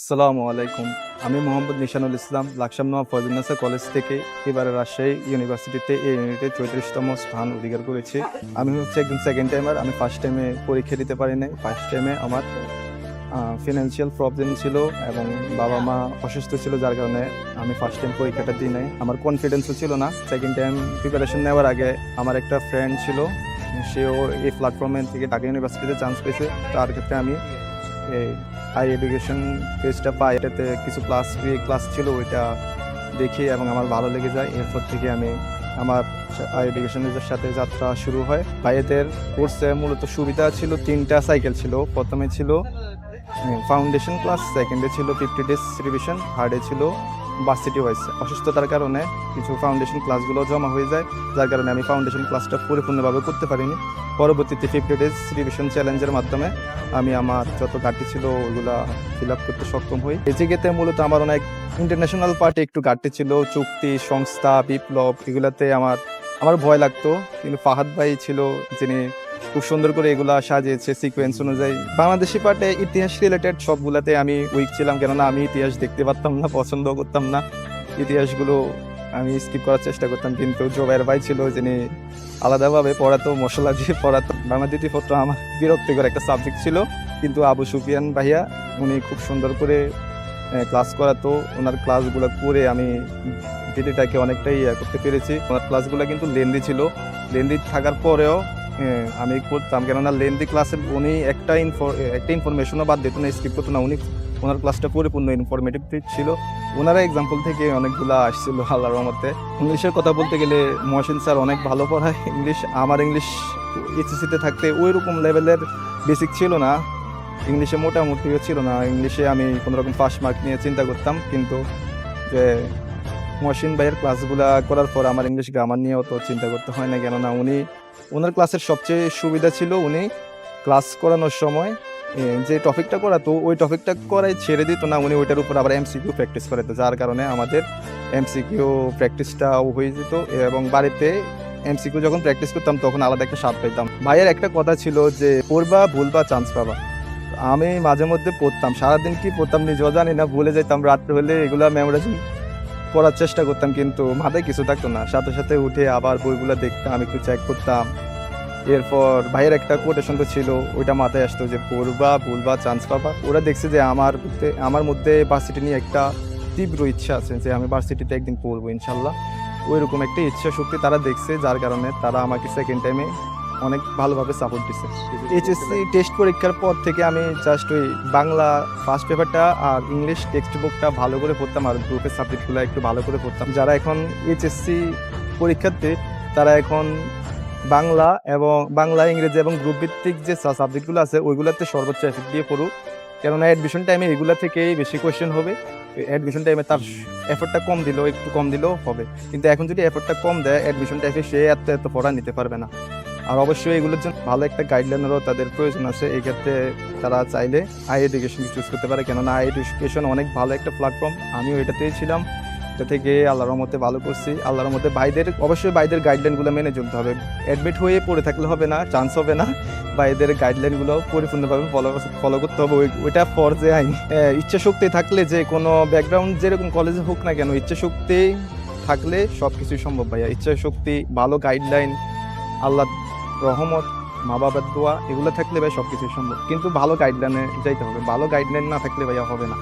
আসসালামু আলাইকুম। আমি মোহাম্মদ নিশানুল ইসলাম লাকসাম নওয়াব ফয়জুন্নেসা কলেজ থেকে এবারে রাজশাহী ইউনিভার্সিটিতে এই ইউনিটে 34তম স্থান অধিকার করেছি। আমি হচ্ছে একজন সেকেন্ড টাইমার। আমি ফার্স্ট টাইমে পরীক্ষা দিতে পারি নাই। ফার্স্ট টাইমে আমার ফিনান্সিয়াল প্রবলেম ছিল এবং বাবা-মা অসুস্থ ছিল, যার কারণে আমি ফার্স্ট টাইম পরীক্ষাটা দিই নাই। আমার কনফিডেন্সও ছিল না। সেকেন্ড টাইম প্রিপারেশন নেওয়ার আগে আমার একটা ফ্রেন্ড ছিল, সেও এই প্ল্যাটফর্মে থেকে ঢাকা ইউনিভার্সিটিতে চান্স পেয়েছে। তার ক্ষেত্রে আমি এই হাই এডুকেশন পেজটা পাই, এটাতে কিছু ফ্রি ক্লাস ছিল, ওইটা দেখি এবং আমার ভালো লেগে যায়। এরপর থেকে আমি আমার হাই এডুকেশনের সাথে যাত্রা শুরু হয়। ভাইয়েদের কোর্সে মূলত সুবিধা ছিল, 3টা সাইকেল ছিল। প্রথমে ছিল ফাউন্ডেশন ক্লাস, সেকেন্ডে ছিল 50 ডেজ রিভিশন, থার্ডে ছিল ভার্সিটি ওয়াইজ। অসুস্থতার কারণে কিছু ফাউন্ডেশন ক্লাসগুলো জমা হয়ে যায়, যার কারণে আমি ফাউন্ডেশন ক্লাসটা পরিপূর্ণভাবে করতে পারিনি। পরবর্তীতে 50 ডেজ রিভিশন চ্যালেঞ্জের মাধ্যমে আমি আমার যত ঘাটতি ছিল ওইগুলা ফিল আপ করতে সক্ষম হই। এজিকেতে মূলত আমার অনেক ইন্টারন্যাশনাল পার্টে একটু ঘাটতি ছিল, চুক্তি, সংস্থা, বিপ্লব, এগুলাতে আমার ভয় লাগতো। কিন্তু ফাহাদ ভাই ছিল যিনি খুব সুন্দর করে এগুলা সাজিয়েছে সিকোয়েন্স অনুযায়ী। বাংলাদেশি পার্টে ইতিহাস রিলেটেড সবগুলাতে আমি উইক ছিলাম, কেননা আমি ইতিহাস দেখতে পারতাম না, পছন্দ করতাম না। ইতিহাসগুলো আমি স্কিপ করার চেষ্টা করতাম, কিন্তু জোবাইর ভাই ছিল যিনি আলাদাভাবে পড়াতো, মশলা দিয়ে পড়াতো। বাংলা দ্বিতীয়পত্র আমার বিরক্তিকর একটা সাবজেক্ট ছিল, কিন্তু আবু সুফিয়ান ভাইয়া উনি খুব সুন্দর করে ক্লাস করাতো। ওনার ক্লাসগুলো করে আমি ডিটিটাকে অনেকটাই করতে পেরেছি। ওনার ক্লাসগুলো কিন্তু লেন্দি ছিল, লেন্দি থাকার পরেও আমি করতাম, কেননা লেন্দি ক্লাসে উনি একটা ইনফরমেশনও বাদ দিত না, স্কিপ করতো না। ওনার ক্লাসটা পরিপূর্ণ ইনফরমেটিভ ছিল। ওনারা এক্সাম্পল থেকে অনেকগুলা আসছিল আল্লাহর রহমতে। ইংলিশের কথা বলতে গেলে মহসিন স্যার অনেক ভালো পড়ায় ইংলিশ। আমার ইংলিশ এইচএসসিতে থাকতে ওই রকম লেভেলের বেসিক ছিল না, ইংলিশে মোটামুটিও ছিল না। ইংলিশে আমি কোনোরকম ফার্স্ট মার্ক নিয়ে চিন্তা করতাম, কিন্তু যে মহসিন ভাইয়ের ক্লাসগুলা করার পর আমার ইংলিশ গ্রামার নিয়েও তো চিন্তা করতে হয় না, কেননা ওনার ক্লাসের সবচেয়ে সুবিধা ছিল উনি ক্লাস করানোর সময় যে টপিকটা করাতো ওই টপিকটা করাই ছেড়ে দিত না, উনি ওইটার উপর আবার এমসিকিউ প্র্যাকটিস করাতো, যার কারণে আমাদের এমসিকিউ প্র্যাকটিসটাও হয়ে যেত। এবং বাড়িতে এমসিকিউ যখন প্র্যাকটিস করতাম তখন আলাদা একটা স্বাদ পেতাম। ভাইয়ের একটা কথা ছিল যে পড়বা ভুলবা চান্স পাবা। আমি মাঝে মধ্যে পড়তাম, সারাদিন কি পড়তাম নিজেও জানি না, ভুলে যেতাম। রাত্রে হলে এগুলা মেমোরাইজ পড়ার চেষ্টা করতাম, কিন্তু মাথায় কিছু থাকতো না। সাথে সাথে উঠে আবার বইগুলো দেখতাম, একটু চেক করতাম। এরপর ভাইয়ের একটা কোটেশন তো ছিল, ওইটা মাথায় আসতো যে পড়বা ভুলবা চান্স পাবা। ওরা দেখছে যে আমার মধ্যে ভার্সিটি নিয়ে একটা তীব্র ইচ্ছা আছে, যে আমি ভার্সিটিতে একদিন পড়বো ইনশাল্লাহ। ওইরকম একটা ইচ্ছা শক্তি তারা দেখছে, যার কারণে তারা আমাকে সেকেন্ড টাইমে অনেক ভালোভাবে সাপোর্ট দিচ্ছে। এইচএসসি টেস্ট পরীক্ষার পর থেকে আমি জাস্ট ওই বাংলা ফার্স্ট পেপারটা আর ইংলিশ টেক্সট বুকটা ভালো করে পড়তাম, আর গ্রুপের সাবজেক্টগুলো একটু ভালো করে পড়তাম। যারা এখন এইচএসসি পরীক্ষার্থী তারা এখন বাংলা, ইংরেজি এবং গ্রুপ ভিত্তিক যে সাবজেক্টগুলো আছে ওইগুলোতে সর্বোচ্চ এফেক্ট দিয়ে পড়ুক, কেননা অ্যাডমিশন টাইমে এগুলো থেকেই বেশি কোয়েশ্চেন হবে। অ্যাডমিশন টাইমে তার এফোর্টটা একটু কম দিলেও হবে, কিন্তু এখন যদি এফোর্টটা কম দেয় অ্যাডমিশন টাইমে সে এত পড়া নিতে পারবে না। আর অবশ্যই এগুলোর জন্য ভালো একটা গাইডলাইনেরও তাদের প্রয়োজন আছে। এই ক্ষেত্রে তারা চাইলে হাই এডুকেশন চুজ করতে পারে, কেননা হাই এডুকেশন অনেক ভালো একটা প্ল্যাটফর্ম। আমিও এটাতেই ছিলাম, এটা থেকে আল্লাহর রহমতে ভালো করছি। আল্লাহর রহমতে অবশ্যই ভাইদের গাইডলাইনগুলো মেনে চলতে হবে। অ্যাডমিট হয়ে পড়ে থাকলে হবে না, চান্স হবে না। ভাইদের গাইডলাইনগুলো পরিপূর্ণভাবে ফলো করতে হবে, ওইটা ফরজে আইন। ইচ্ছা শক্তি থাকলে যে কোনো ব্যাকগ্রাউন্ড যেরকম কলেজে হোক না কেন, ইচ্ছা শক্তি থাকলে সব কিছুই সম্ভব ভাইয়া। ইচ্ছা শক্তি, ভালো গাইডলাইন, আল্লাহ রহমত, মা বাবার দোয়া, এগুলো থাকলে ভাই সব কিছুই সম্ভব। কিন্তু ভালো গাইডলাইনে যাইতে হবে, ভালো গাইডলাইন না থাকলে ভাইয়া হবে না।